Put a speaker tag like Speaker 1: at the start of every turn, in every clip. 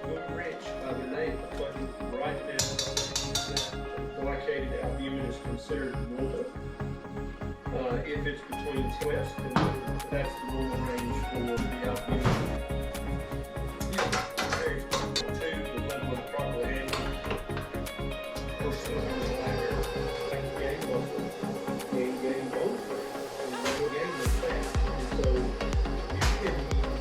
Speaker 1: milk rich by their name, but right now that glycated albumin is considered normal. If it's between 12, then that's the normal range for the albumin. Very important too, the level of properly handled. Personally, on the ladder, like game muscle, gain bone strength, and never gain the fat. And so you can eat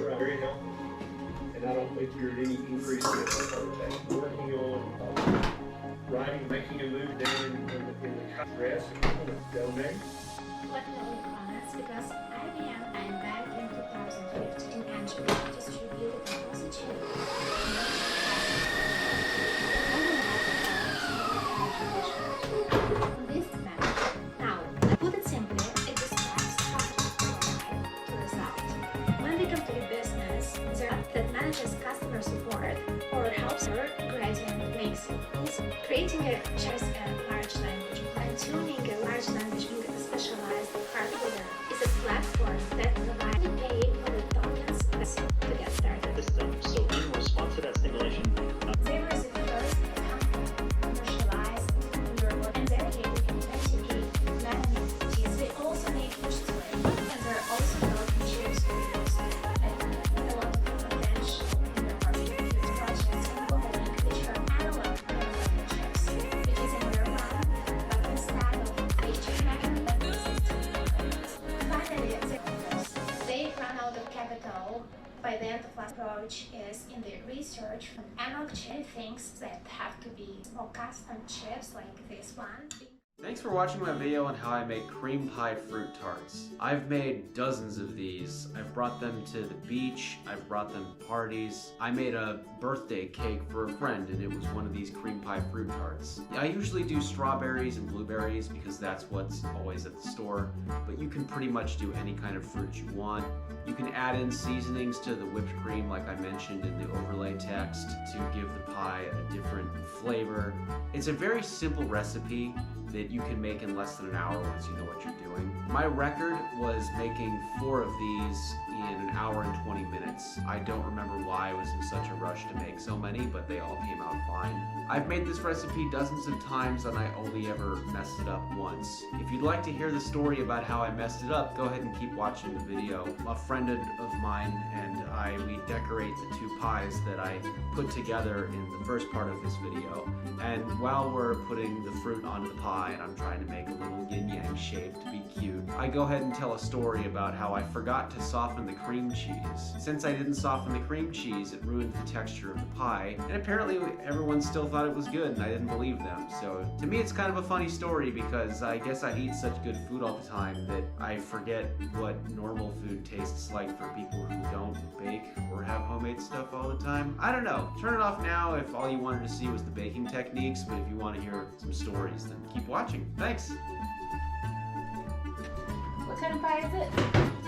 Speaker 1: very healthy, and I don't think you're at any increase in it. Working on writing, making a move down in the dress, donate.
Speaker 2: What no comments because I'm back in 2015 and distributed the positive. This method. Now, put it simply, it describes how to result. When we come to your business, the app that manages customer support or helps her grading makes is creating a just a large language and tuning a large language into a specialized hardware is a platform that provides pay for the tokens to get started.
Speaker 3: System. So in response to that stimulation,
Speaker 2: They were the first commercialized and dedicated investigate management. They also make push play, and they're also developing chips for use and a lot of potential in their marketing projects involving which are analog chips, which is in their run, but instead of feature mechanism. Finally, they run out of capital. By the end of last approach is in the research on analog chip things that have to be more custom chips like this one.
Speaker 4: Thanks for watching my video on how I make cream pie fruit tarts. I've made dozens of these. I've brought them to the beach, I've brought them to parties. I made a birthday cake for a friend and it was one of these cream pie fruit tarts. I usually do strawberries and blueberries because that's what's always at the store, but you can pretty much do any kind of fruit you want. You can add in seasonings to the whipped cream like I mentioned in the overlay text to give the pie a different flavor. It's a very simple recipe that you can make in less than an hour once you know what you're doing. My record was making 4 of these in an hour and 20 minutes. I don't remember why I was in such a rush to make so many, but they all came out fine. I've made this recipe dozens of times and I only ever messed it up once. If you'd like to hear the story about how I messed it up, go ahead and keep watching the video. A friend of mine and we decorate the 2 pies that I put together in the first part of this video. And while we're putting the fruit onto the pie and I'm trying to make a little yin-yang shape to be cute, I go ahead and tell a story about how I forgot to soften the cream cheese. Since I didn't soften the cream cheese, it ruined the texture of the pie, and apparently everyone still thought it was good and I didn't believe them. So to me it's kind of a funny story because I guess I eat such good food all the time that I forget what normal food tastes like for people who don't bake or have homemade stuff all the time. I don't know. Turn it off now if all you wanted to see was the baking techniques, but if you want to hear some stories, then keep watching. Thanks!
Speaker 5: What kind of pie is it?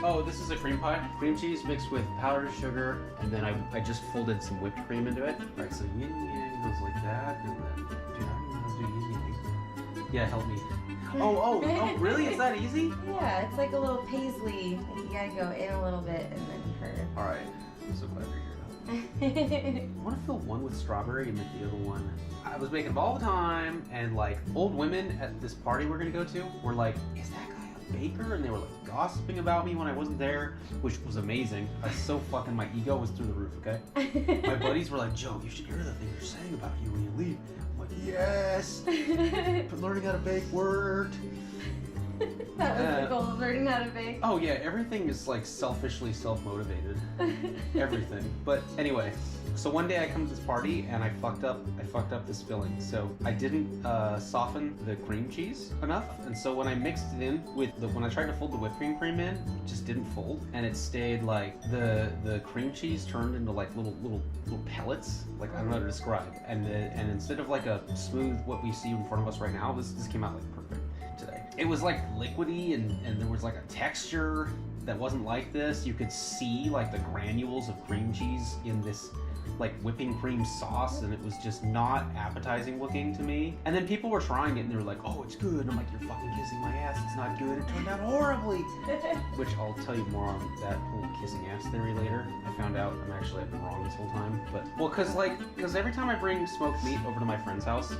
Speaker 4: Oh, this is a cream pie. Cream cheese mixed with powdered sugar, and then I just folded some whipped cream into it. Alright, so yin yang goes like that, and then, dude, I don't know how to do yin yang. Yeah, help me. Oh, really? Is that easy?
Speaker 5: Yeah, it's like a little paisley. Like you gotta go in a little bit and then curve.
Speaker 4: Alright, I'm so glad you're here now. I want to fill one with strawberry and make the other one. I was making them all the time, and like old women at this party we're gonna go to were like, is that guy a baker? And they were like gossiping about me when I wasn't there, which was amazing. My ego was through the roof, okay? My buddies were like, Joe, you should hear the thing they're saying about you when you leave. I'm like, yes! But learning how to bake worked.
Speaker 5: That was the goal of learning how to bake.
Speaker 6: Oh yeah, everything is like selfishly self-motivated. Everything. But anyway, so one day I come to this party and I fucked up this filling. So I didn't soften the cream cheese enough, and so when I mixed it in with when I tried to fold the whipped cream in, it just didn't fold, and it stayed like the cream cheese turned into like little pellets. Like I don't know how to describe. And instead of like a smooth what we see in front of us right now, this came out like perfect today. It was like liquidy and there was like a texture that wasn't like this. You could see like the granules of cream cheese in this like whipping cream sauce, and it was just not appetizing looking to me. And then people were trying it and they were like, oh, it's good. And I'm like, you're fucking kissing my ass, it's not good. It turned out horribly. Which I'll tell you more on that whole kissing ass theory later. I found out I've been wrong this whole time. But well, cause every time I bring smoked meat over to my friend's house,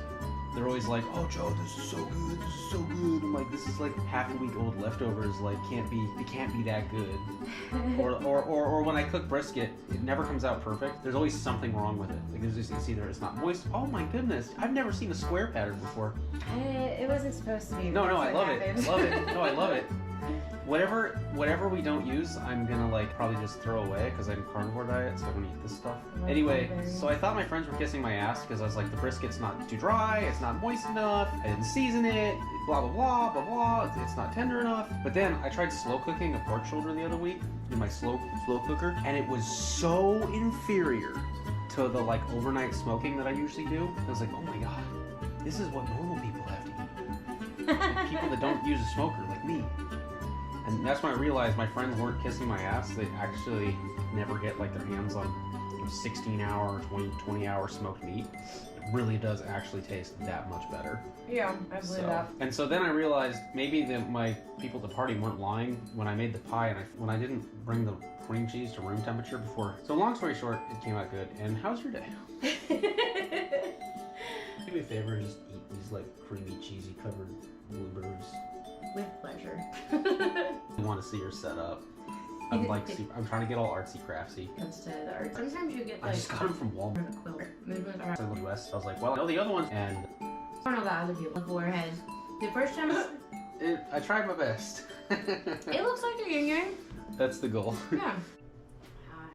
Speaker 6: they're always like, oh Joe, this is so good, this is so good. I'm like, this is like half a week old leftovers, like it can't be that good. or when I cook brisket, it never comes out perfect. There's always something wrong with it. Like it's either it's not moist. Oh my goodness, I've never seen a square pattern before.
Speaker 5: It wasn't supposed to be.
Speaker 6: No,
Speaker 5: That's
Speaker 6: I love
Speaker 5: what
Speaker 6: it. I
Speaker 5: happened.
Speaker 6: love it. No, I love it. Whatever we don't use, I'm gonna like probably just throw away because I'm carnivore diet, so I don't eat this stuff.
Speaker 5: Like
Speaker 6: Anyway,
Speaker 5: blueberries.
Speaker 6: so I thought my friends were kissing my ass because I was like, the brisket's not too dry, it's not moist enough, I didn't season it, blah blah blah blah blah. It's not tender enough. But then I tried slow cooking a pork shoulder the other week in my slow cooker, and it was so inferior to the like overnight smoking that I usually do. I was like, oh my god, this is what normal people have to eat. Like people that don't use a smoker like me. And that's when I realized my friends weren't kissing my ass. They actually never get like their hands on 16-hour, 20-hour smoked meat. It really does actually taste that much better.
Speaker 5: Yeah, I believe that.
Speaker 6: And so then I realized maybe my people at the party weren't lying when I made the pie and when I didn't bring the cream cheese to room temperature before. So long story short, it came out good. And how's your day? Do me a favor and just eat these like creamy, cheesy covered blueberries.
Speaker 5: With pleasure.
Speaker 6: I want to see your setup. I'm trying to get all artsy craftsy.
Speaker 5: Comes to the art. Sometimes you get
Speaker 6: I
Speaker 5: like
Speaker 6: just got them from Walmart.
Speaker 5: a quilt. Movement around.
Speaker 6: I looked west. I was like, well, I know the other ones, and
Speaker 5: I don't know about other people. Forehead. The first time
Speaker 6: I tried my best.
Speaker 5: it looks like a yin yang.
Speaker 6: That's the goal.
Speaker 5: Yeah.